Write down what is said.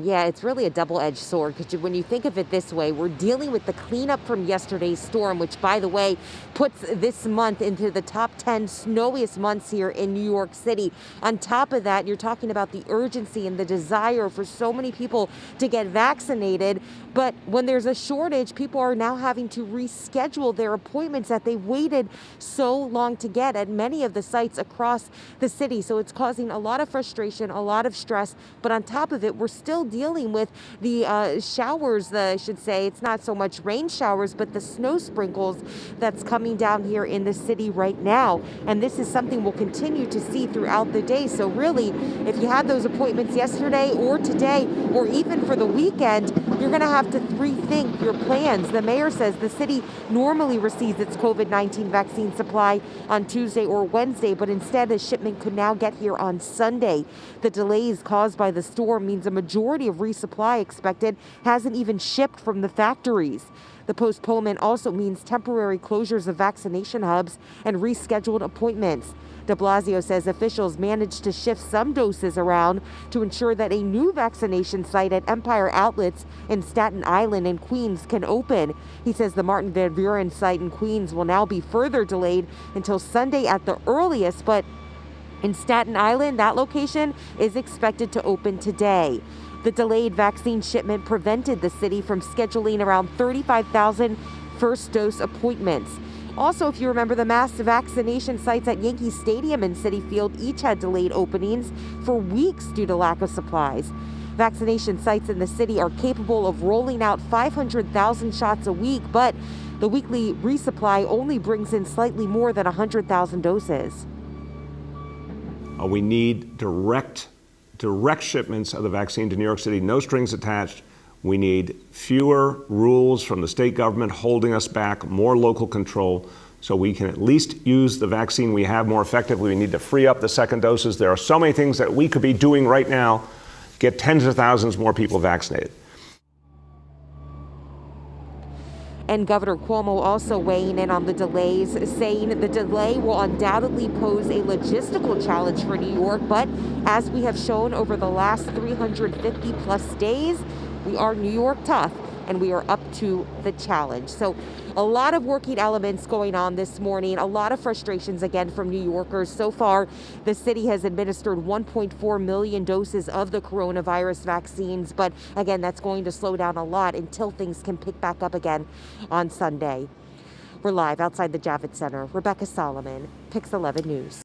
Yeah, it's really a double-edged sword because when you think of it this way, we're dealing with the cleanup from yesterday's storm, which, by the way, puts this month into the top 10 snowiest months here in New York City. On top of that, you're talking about the urgency and the desire for so many people to get vaccinated. But when there's a shortage, people are now having to reschedule their appointments that they waited so long to get at many of the sites across the city. So it's causing a lot of frustration, a lot of stress. But on top of it, we're still dealing with the showers, I should say. It's not so much rain showers, but the snow sprinkles that's coming down here in the city right now. And this is something we'll continue to see throughout the day. So really, if you had those appointments yesterday or today, or even for the weekend, you're going to have to rethink your plans. The mayor says the city normally receives its COVID-19 vaccine supply on Tuesday or Wednesday, but instead a shipment could now get here on Sunday. The delays caused by the storm means a majority of resupply expected hasn't even shipped from the factories. The postponement also means temporary closures of vaccination hubs and rescheduled appointments. De Blasio says officials managed to shift some doses around to ensure that a new vaccination site at Empire Outlets in Staten Island and Queens can open. He says the Martin Van Buren site in Queens will now be further delayed until Sunday at the earliest, but in Staten Island, that location is expected to open today. The delayed vaccine shipment prevented the city from scheduling around 35,000 first dose appointments. Also, if you remember, the mass vaccination sites at Yankee Stadium and Citi Field each had delayed openings for weeks due to lack of supplies. Vaccination sites in the city are capable of rolling out 500,000 shots a week, but the weekly resupply only brings in slightly more than 100,000 doses. We need direct shipments of the vaccine to New York City, no strings attached. We need fewer rules from the state government holding us back, more local control, so we can at least use the vaccine we have more effectively. We need to free up the second doses. There are so many things that we could be doing right now, get tens of thousands more people vaccinated. And Governor Cuomo also weighing in on the delays, saying the delay will undoubtedly pose a logistical challenge for New York. But as we have shown over the last 350 plus days, we are New York tough and we are up to the challenge. So a lot of working elements going on this morning, a lot of frustrations again from New Yorkers. So far, the city has administered 1.4 million doses of the coronavirus vaccines. But again, that's going to slow down a lot until things can pick back up again on Sunday. We're live outside the Javits Center. Rebecca Solomon, Pix 11 News.